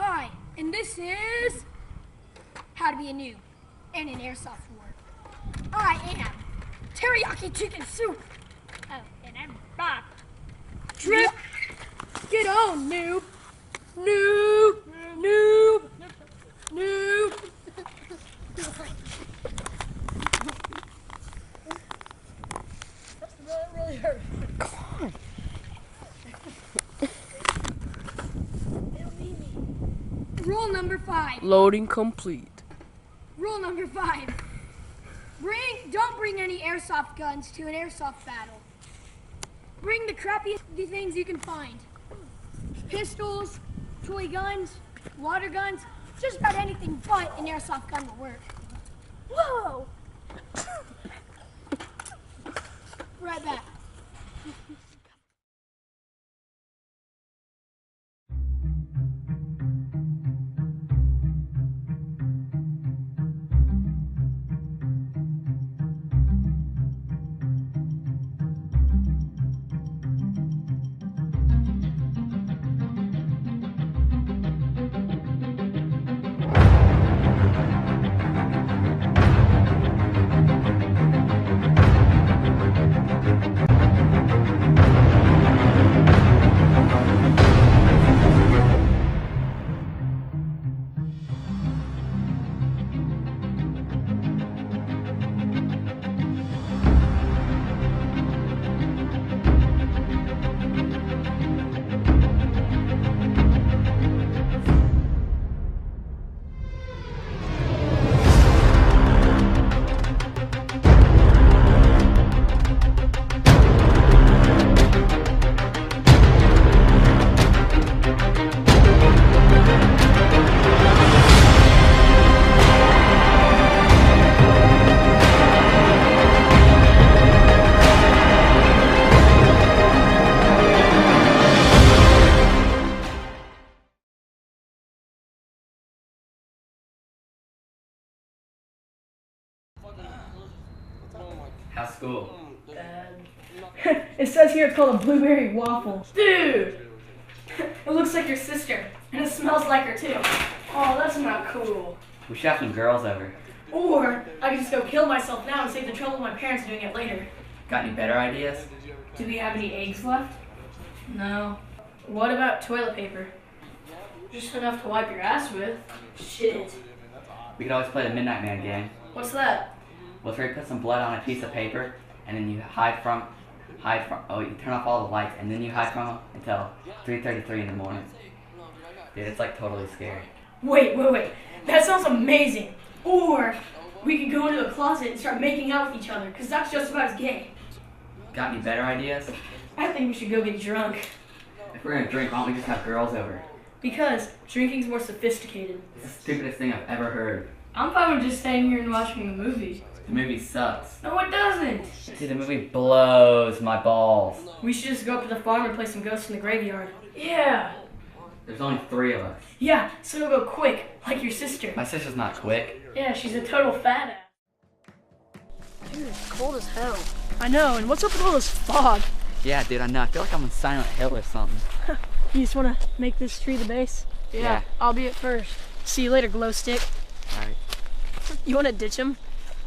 Hi, and this is How to Be a Noob in an Airsoft War. I am Teriyaki Chicken Soup. Oh, and I'm Bob. Drip, get on, noob. Noob, noob, noob. That really hurt. Come on. Rule number 5. Loading complete. Rule number 5. Don't bring any airsoft guns to an airsoft battle. Bring the crappiest things you can find. Pistols, toy guns, water guns, just about anything but an airsoft gun will work. Whoa! Right back. How's school? It says here it's called a blueberry waffle. Dude! It looks like your sister. And it smells like her too. Oh, that's not cool. We should have some girls over. Or I could just go kill myself now and save the trouble of my parents doing it later. Got any better ideas? Do we have any eggs left? No. What about toilet paper? Just enough to wipe your ass with. Shit. We could always play the Midnight Man game. What's that? Well, it's where you put some blood on a piece of paper, and then you you turn off all the lights, and then you hide from them until 3:33 in the morning. Dude, it's like totally scary. Wait. That sounds amazing. Or we could go into the closet and start making out with each other, because that's just about as gay. Got any better ideas? I think we should go get drunk. If we're gonna drink, why don't we just have girls over? Because drinking's more sophisticated. It's the stupidest thing I've ever heard. I'm fine with just staying here and watching the movie. The movie sucks. No, it doesn't. Dude, the movie blows my balls. We should just go up to the farm and play some Ghosts in the Graveyard. Yeah. There's only 3 of us. Yeah, so it'll go quick, like your sister. My sister's not quick. Yeah, she's a total fat ass. Dude, it's cold as hell. I know, and what's up with all this fog? Yeah, dude, I know. I feel like I'm on Silent Hill or something. You just want to make this tree the base? Yeah. I'll be it first. See you later, glow stick. Alright. You want to ditch him?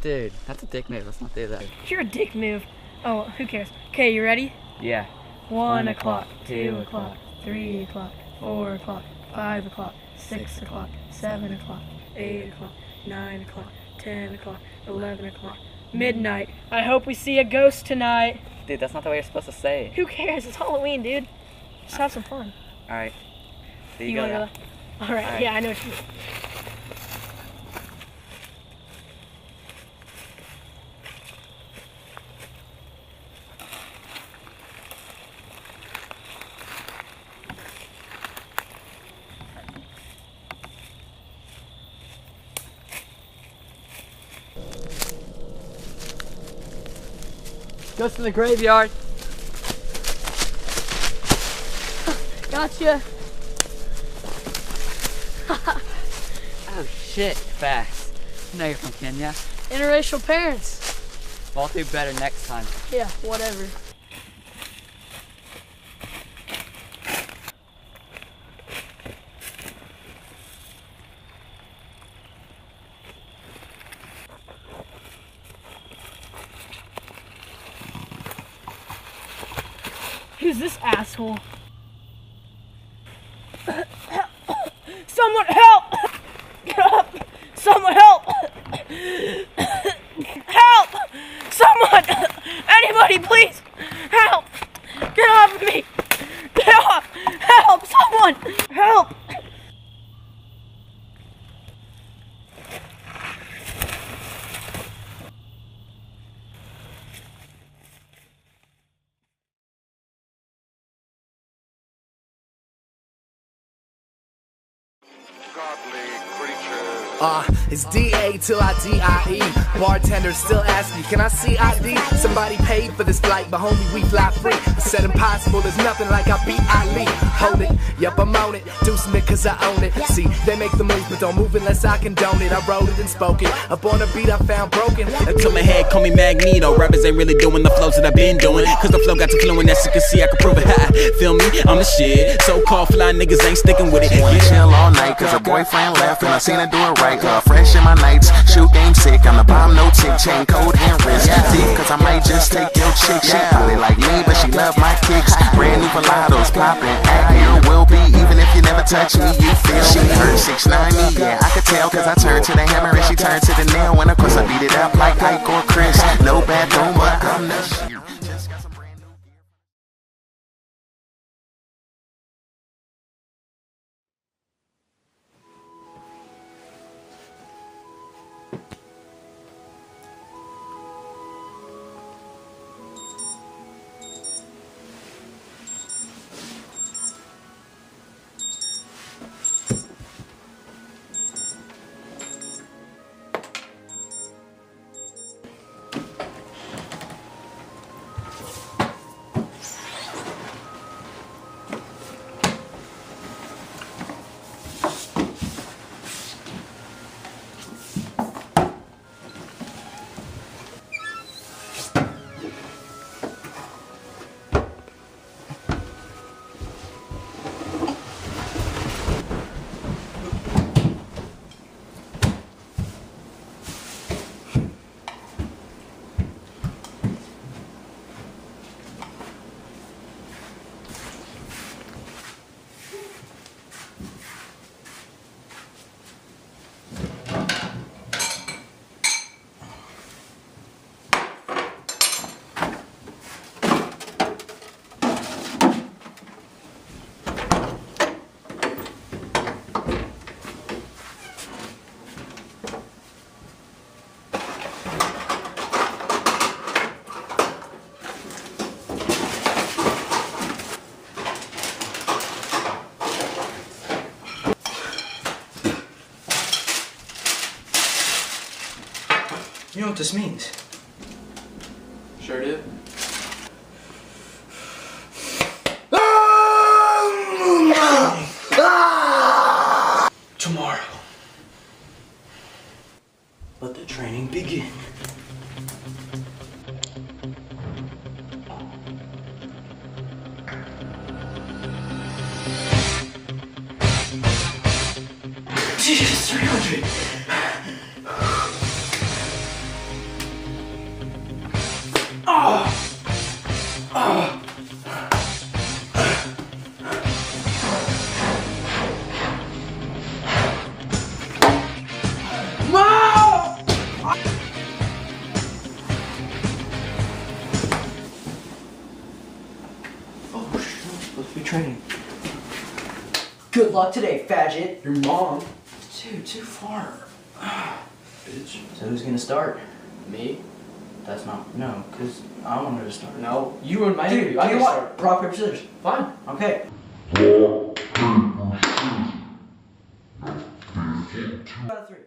Dude, that's a dick move. Let's not do that. You're a dick move. Oh, who cares? Okay, you ready? Yeah. 1 o'clock, 2 o'clock, 3 o'clock, 4 o'clock, 5 o'clock, 6 o'clock, 7 o'clock, 8 o'clock, 9 o'clock, 10 o'clock, 11 o'clock, midnight. I hope we see a ghost tonight. Dude, that's not the way you're supposed to say it. Who cares? It's Halloween, dude. Just have some fun. Alright. There You go. wanna now. go? Alright, Alright. yeah, I know what you mean. Ghost in the graveyard. Gotcha. Oh shit, fast. I know you're from Kenya. Interracial parents. Well, I'll do better next time. Yeah, whatever. Who's this asshole? Someone help! Get up! Someone help! Help! Someone! Anybody, please! Help! Get off of me! Get off! Help! Someone! Help! It's DA till I DIE. Bartender still asks me, can I see ID? Somebody paid for this flight, but homie, we fly free. I said impossible, there's nothing like I beat Ali. Hold it, yup, I'm on it. Deucing it cause I own it. See, they make the moves, but don't move unless I condone it. I wrote it and spoke it. Up on a beat I found broken. Until my head call me Magneto. Rappers ain't really doing the flows that I've been doing. Cause the flow got too fluent, as you can see, I can prove it. Ha, feel me? I'm the shit. So-called fly niggas ain't sticking with it. We chill all night cause her boyfriend left and I seen her do it right. Fresh in my nights, shoot game sick. I'm the bomb, no tick, chain code and wrist. Deep cause I might just take your chick. She probably like me, but she love my kicks. Brand new Pilatos popping. At here will be, even if you never touch me, you feel she heard 690. Yeah, I could tell cause I turned to the hammer and she turned to the nail. And of course I beat it up like Ike or Chris. No bad doom, but I'm the shit. Just got some brand new gear. You know what this means? Sure do. Tomorrow. Let the training begin. Jesus, 300. Training. Good luck today, faggot. Your mom. Dude, too far. Bitch. So who's gonna start? Me? That's not, no, because I wanted to start. No. You ruined my Dude, interview. you I know can what? start. Rock, paper, scissors. Fine. Okay. 2 out of 3. 2 out of 3.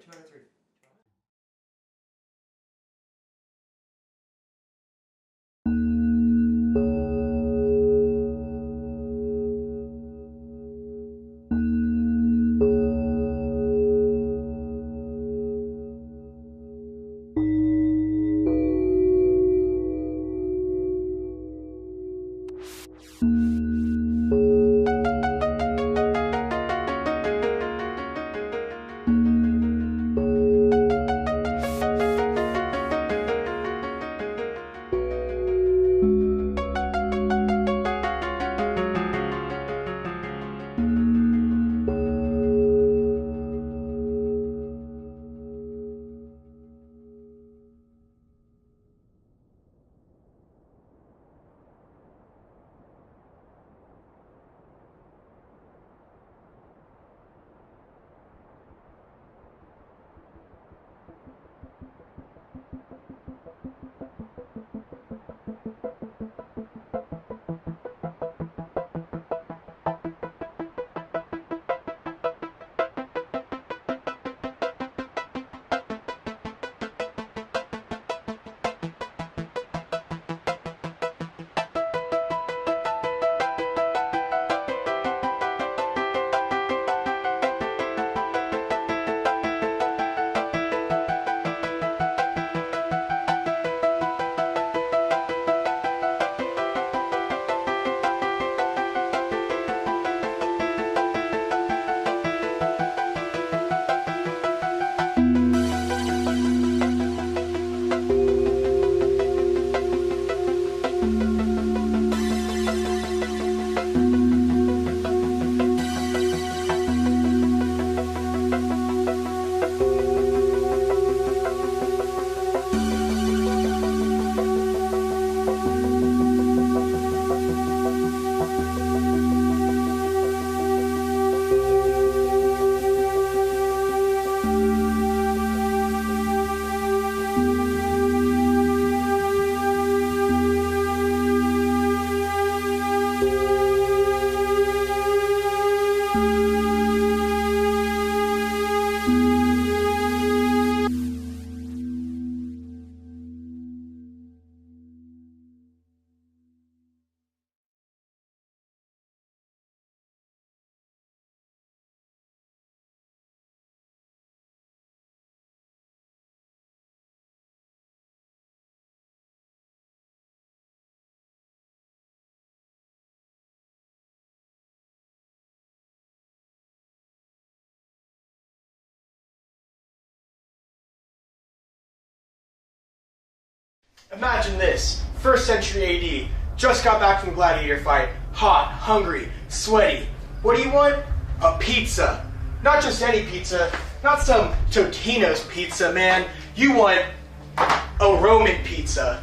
Imagine this, 1st century AD, just got back from gladiator fight, hot, hungry, sweaty. What do you want? A pizza. Not just any pizza, not some Totino's pizza, man. You want a Roman pizza.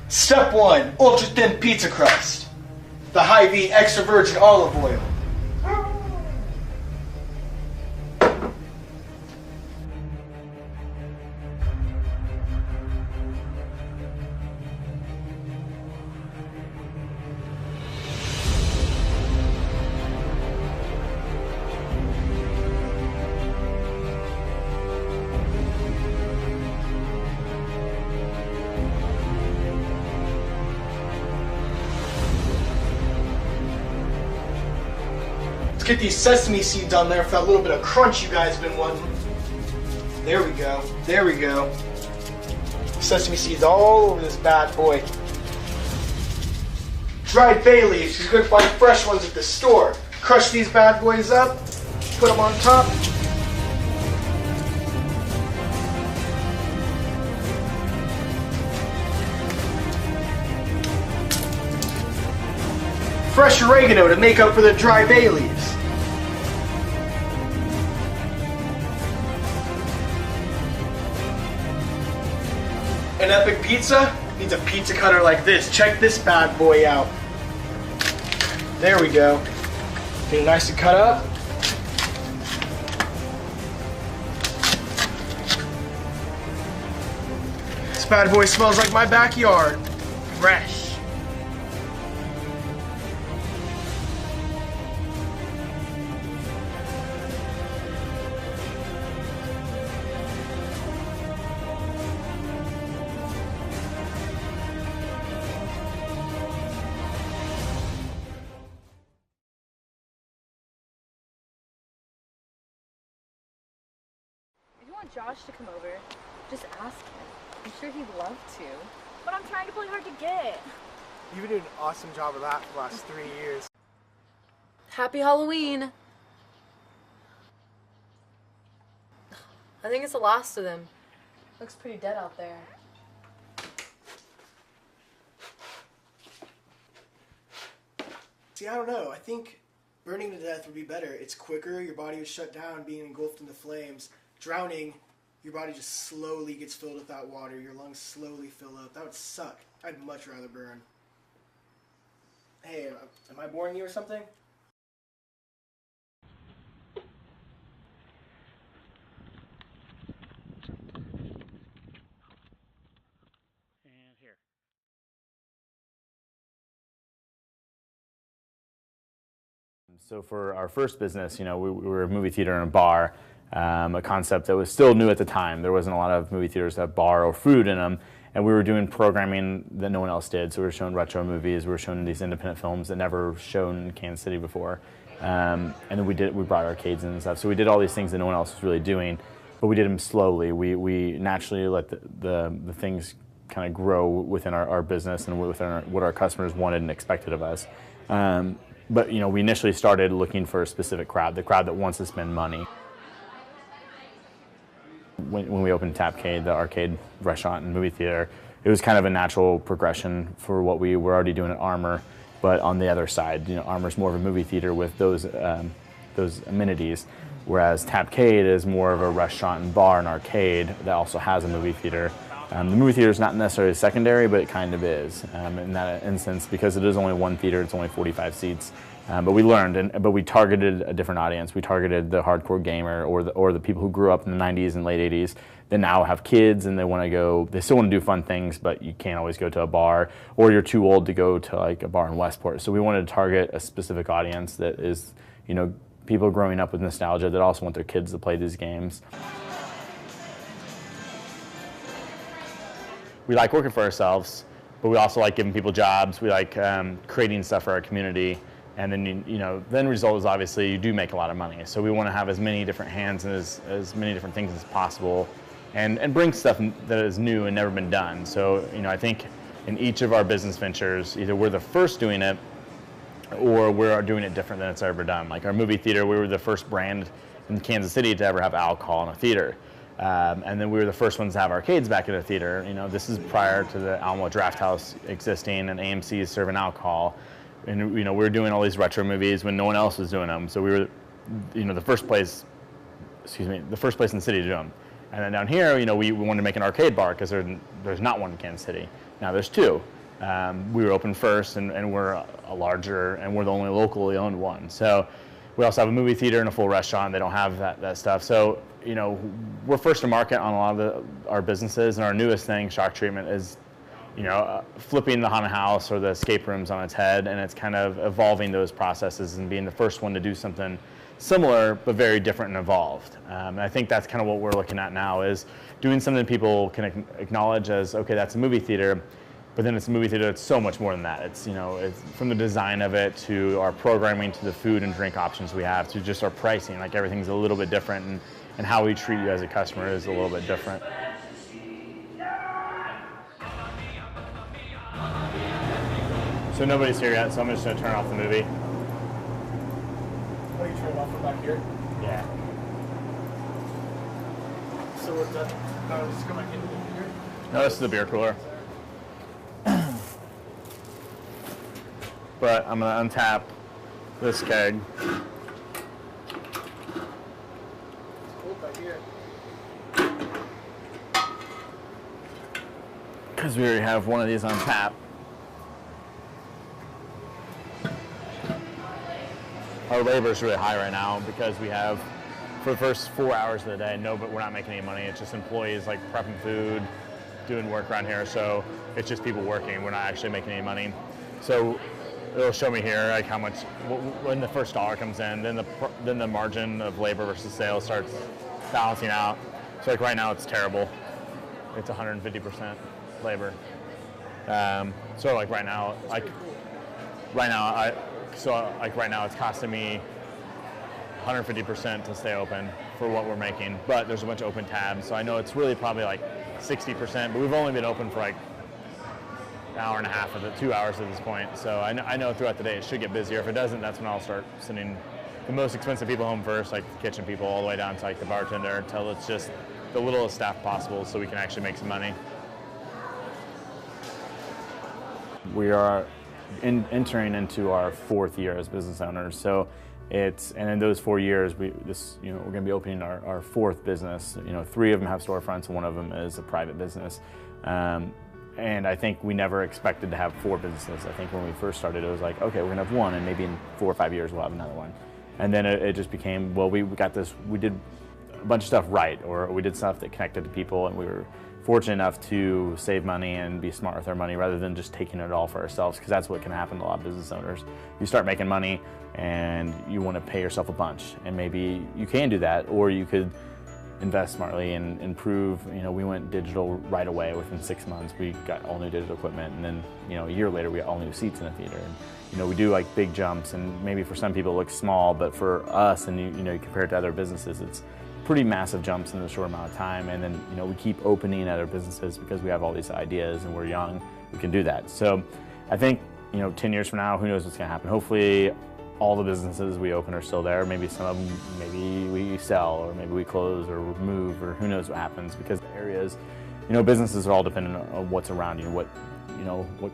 Step 1, ultra thin pizza crust. The Hy-Vee extra virgin olive oil. Let's get these sesame seeds on there for that little bit of crunch you guys have been wanting. There we go. There we go. Sesame seeds all over this bad boy. Dried bay leaves. You're going to find fresh ones at the store. Crush these bad boys up. Put them on top. Fresh oregano to make up for the dry bay leaves. An epic pizza needs a pizza cutter like this. Check this bad boy out. There we go. Get it nice and cut up. This bad boy smells like my backyard. Fresh. If you want Josh to come over, just ask him. I'm sure he'd love to. But I'm trying to play hard to get. You've been doing an awesome job of that for the last 3 years. Happy Halloween! I think it's the last of them. Looks pretty dead out there. See, I don't know. I think burning to death would be better. It's quicker, your body is shut down, being engulfed in the flames. Drowning, your body just slowly gets filled with that water. Your lungs slowly fill up. That would suck. I'd much rather burn. Hey, am I boring you or something? And here. So for our first business, we were a movie theater and a bar, a concept that was still new at the time. There wasn't a lot of movie theaters that have bar or food in them, and we were doing programming that no one else did. So we were showing retro movies, we were showing these independent films that never shown in Kansas City before, and then we brought arcades in and stuff. So we did all these things that no one else was really doing, but we did them slowly. We naturally let the things kind of grow within our business and within what our customers wanted and expected of us. But we initially started looking for a specific crowd, the crowd that wants to spend money. When we opened Tapcade, the arcade restaurant and movie theater, it was kind of a natural progression for what we were already doing at Armour, but on the other side, Armour's more of a movie theater with those amenities, whereas Tapcade is more of a restaurant and bar and arcade that also has a movie theater. The movie theater is not necessarily secondary, but it kind of is in that instance, because it is only one theater, it's only 45 seats. But we learned, but we targeted a different audience. We targeted the hardcore gamer or the people who grew up in the 90s and late 80s that now have kids and they still want to do fun things, but you can't always go to a bar, or you're too old to go to like a bar in Westport. So we wanted to target a specific audience that is, people growing up with nostalgia that also want their kids to play these games. We like working for ourselves, but we also like giving people jobs. We like creating stuff for our community. And then, then result is obviously you do make a lot of money. So we want to have as many different hands and as many different things as possible and bring stuff that is new and never been done. So, I think in each of our business ventures, either we're the first doing it or we're doing it different than it's ever done. Like our movie theater, we were the first brand in Kansas City to ever have alcohol in a theater. And then we were the first ones to have arcades back at the theater. You know, this is prior to the Alamo Draft House existing and AMC serving alcohol. And, you know, we were doing all these retro movies when no one else was doing them. So we were, you know, the first place in the city to do them. And then down here, you know, we wanted to make an arcade bar because there's not one in Kansas City. Now there's two. We were open first, and we're a larger, and we're the only locally owned one. So we also have a movie theater and a full restaurant. They don't have that stuff. So, you know, we're first to market on a lot of our businesses, and our newest thing, Shock Treatment, is, you know, flipping the haunted house or the escape rooms on its head, and it's kind of evolving those processes and being the first one to do something similar but very different and evolved. And I think that's kind of what we're looking at now, is doing something people can acknowledge as, okay, that's a movie theater, but then it's a movie theater that's so much more than that. It's, you know, it's from the design of it to our programming to the food and drink options we have to just our pricing. Like, everything's a little bit different, and how we treat you as a customer is a little bit different. So nobody's here yet, so I'm just going to turn off the movie. What are you turning off from back here? Yeah. So what's that? No, let's go back into here. No, this is the beer cooler. But I'm going to untap this keg. It's cold back here. Because we already have one of these on tap. Our labor is really high right now because we have, for the first 4 hours of the day, but we're not making any money. It's just employees like prepping food, doing work around here. So it's just people working. We're not actually making any money. So it'll show me here like how much, when the first dollar comes in, then the margin of labor versus sales starts balancing out. So like right now it's terrible. It's 150% labor. So like right now, right now it's costing me 150% to stay open for what we're making, but there's a bunch of open tabs, so I know it's really probably like 60%, but we've only been open for like an hour and a half of the 2 hours at this point. So I know throughout the day it should get busier. If it doesn't, that's when I'll start sending the most expensive people home first, like the kitchen people, all the way down to like the bartender, until it's just the littlest staff possible so we can actually make some money. We are entering into our 4th year as business owners. So and in those 4 years, we're going to be opening our 4th business. You know, 3 of them have storefronts, and 1 of them is a private business. And I think we never expected to have 4 businesses. I think when we first started, it was like, okay, we're gonna have 1, and maybe in 4 or 5 years we'll have another one. And then it just became, well, we did a bunch of stuff right, or we did stuff that connected to people, and we were fortunate enough to save money and be smart with our money rather than just taking it all for ourselves, because that's what can happen to a lot of business owners. You start making money and you want to pay yourself a bunch, and maybe you can do that, or you could invest smartly and improve. You know, we went digital right away. Within 6 months we got all new digital equipment, and then, you know, a year later we got all new seats in the theater. And, you know, we do like big jumps, and maybe for some people it looks small, but for us, and you know, compare it to other businesses, it's pretty massive jumps in a short amount of time. And then, you know, we keep opening other businesses because we have all these ideas and we're young, we can do that. So I think, you know, 10 years from now, who knows what's going to happen. Hopefully all the businesses we open are still there. Maybe some of them, maybe we sell, or maybe we close or move, or who knows what happens, because the areas, you know, businesses are all dependent on what's around you, what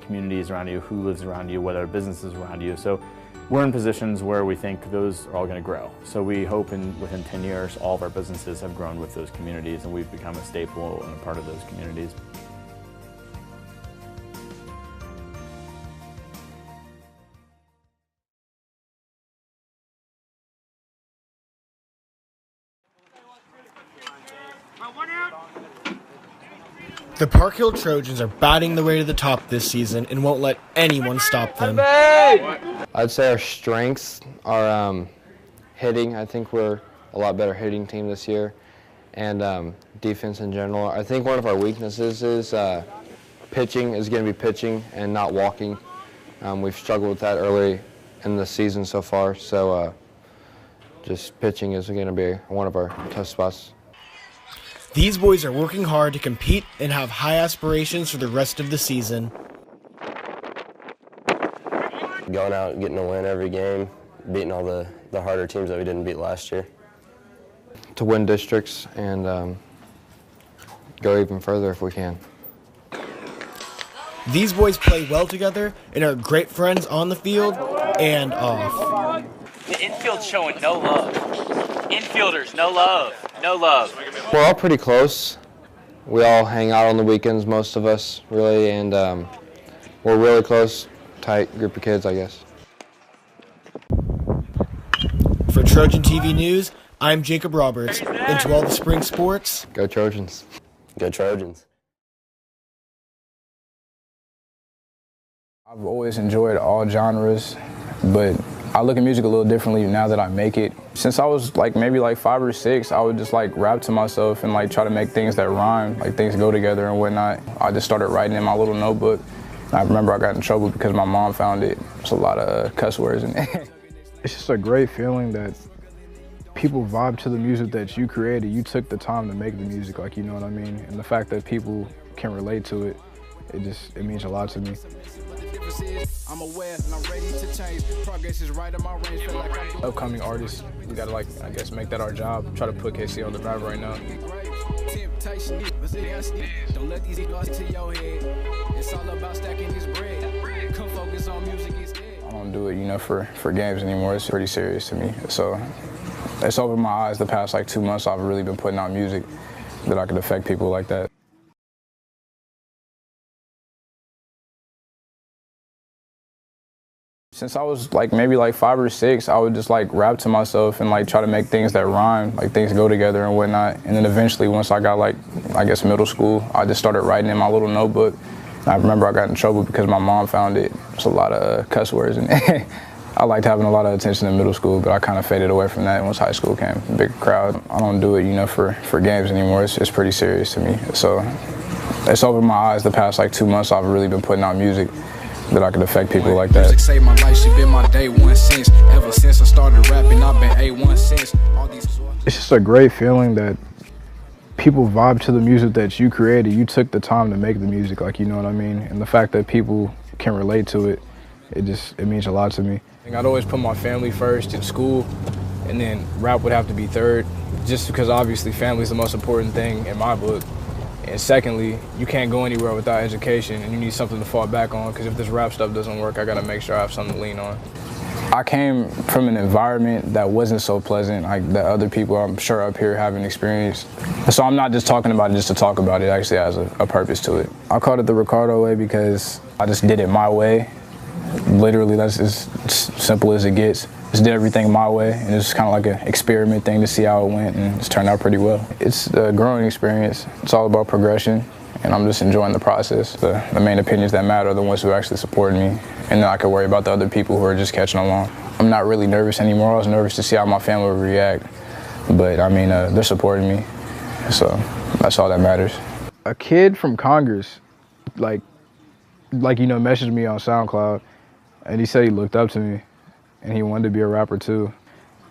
community is around you, who lives around you, what other businesses around you. So we're in positions where we think those are all going to grow. So we hope within 10 years, all of our businesses have grown with those communities, and we've become a staple and a part of those communities. The Park Hill Trojans are batting their way to the top this season and won't let anyone stop them. I'd say our strengths are hitting. I think we're a lot better hitting team this year, and defense in general. I think one of our weaknesses is pitching is going to be pitching and not walking. We've struggled with that early in the season so far, so just pitching is going to be one of our tough spots. These boys are working hard to compete and have high aspirations for the rest of the season. Going out and getting a win every game, beating all the harder teams that we didn't beat last year. To win districts and go even further if we can. These boys play well together and are great friends on the field and off. The infield's showing no love. Infielders, no love. No love. We're all pretty close. We all hang out on the weekends, most of us, really, and we're really close, tight group of kids, I guess. For Trojan TV News, I'm Jacob Roberts. And to all the spring sports, go Trojans. Go Trojans. I've always enjoyed all genres, but I look at music a little differently now that I make it. Since I was maybe 5 or 6, I would just rap to myself and try to make things that rhyme, things go together and whatnot. I just started writing in my little notebook. I remember I got in trouble because my mom found it. There's a lot of cuss words in it. It's just a great feeling that people vibe to the music that you created. You took the time to make the music, you know what I mean? And the fact that people can relate to it, it means a lot to me. I'm aware and I'm ready to change. Progress is right in my range. Feel like I'm upcoming artists. We gotta I guess make that our job. Try to put KC on the map right now. Don't let these to your head. It's all about stacking this bread. Come focus on music instead. I don't do it, for games anymore. It's pretty serious to me. So it's opened my eyes the past 2 months. I've really been putting out music that I could affect people like that. Since I was maybe 5 or 6, I would just rap to myself and try to make things that rhyme, things go together and whatnot. And then eventually, once I got I guess middle school, I just started writing in my little notebook. And I remember I got in trouble because my mom found it. There's a lot of cuss words in it. I liked having a lot of attention in middle school, but I kind of faded away from that once high school came. Big crowd. I don't do it, for games anymore. It's pretty serious to me. So it's opened my eyes the past 2 months. I've really been putting out music that I could affect people like that. Music saved my life, she been my day one since. Ever since I started rapping, I've been A1 since. It's just a great feeling that people vibe to the music that you created. You took the time to make the music, you know what I mean? And the fact that people can relate to it, it means a lot to me. I'd always put my family first in school, and then rap would have to be third, just because obviously family is the most important thing in my book. And secondly, you can't go anywhere without education, and you need something to fall back on, because if this rap stuff doesn't work, I gotta make sure I have something to lean on. I came from an environment that wasn't so pleasant, that other people I'm sure up here haven't experienced. So I'm not just talking about it just to talk about it, actually has a purpose to it. I called it the Ricardo way because I just did it my way. Literally, that's as simple as it gets. Just did everything my way, and it's kind of an experiment thing to see how it went, and it's turned out pretty well. It's a growing experience. It's all about progression, and I'm just enjoying the process. The main opinions that matter are the ones who actually supported me, and then I can worry about the other people who are just catching along. I'm not really nervous anymore. I was nervous to see how my family would react, but I mean, they're supporting me, so that's all that matters. A kid from Congress, messaged me on SoundCloud, and he said he looked up to me. And he wanted to be a rapper too.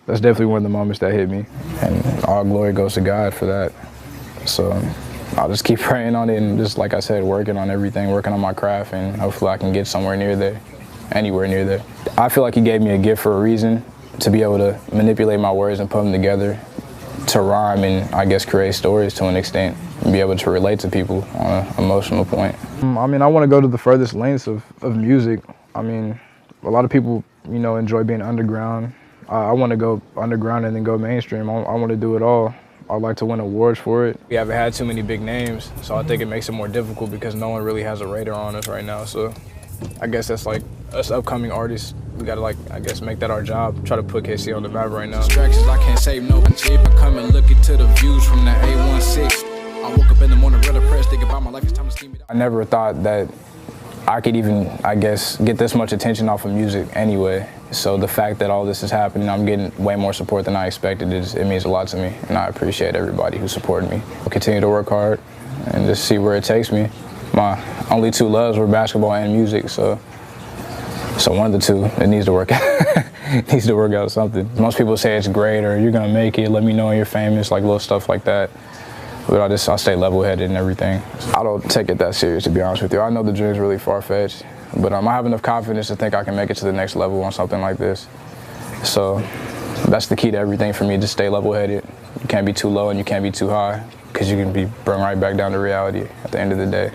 That's definitely one of the moments that hit me. And all glory goes to God for that. So I'll just keep praying on it and just, like I said, working on everything, working on my craft, and hopefully I can get somewhere near there, anywhere near there. I feel like he gave me a gift for a reason, to be able to manipulate my words and put them together to rhyme and, I guess, create stories to an extent and be able to relate to people on an emotional point. I mean, I want to go to the furthest lengths of music. I mean, a lot of people, enjoy being underground. I want to go underground and then go mainstream. I want to do it all. I'd like to win awards for it. We haven't had too many big names, so I think it makes it more difficult because no one really has a radar on us right now. So I guess that's us upcoming artists. We gotta I guess make that our job. Try to put KC on the map right now. Distractions, I can't save no cheap. I come and look into the views from the A16. I woke up in the morning, real depressed, thinking about my life. It's time to scheme it out. I never thought that I could even, I guess, get this much attention off of music anyway. So the fact that all this is happening, I'm getting way more support than I expected. It means a lot to me, and I appreciate everybody who supported me. I'll continue to work hard and just see where it takes me. My only two loves were basketball and music, so one of the two, it needs to work out. It needs to work out something. Most people say it's great or you're gonna make it, let me know when you're famous, little stuff like that. But I stay level-headed and everything. I don't take it that serious, to be honest with you. I know the dream's really far-fetched, but I have enough confidence to think I can make it to the next level on something like this. So that's the key to everything for me, just stay level-headed. You can't be too low and you can't be too high. because you can be brought right back down to reality at the end of the day.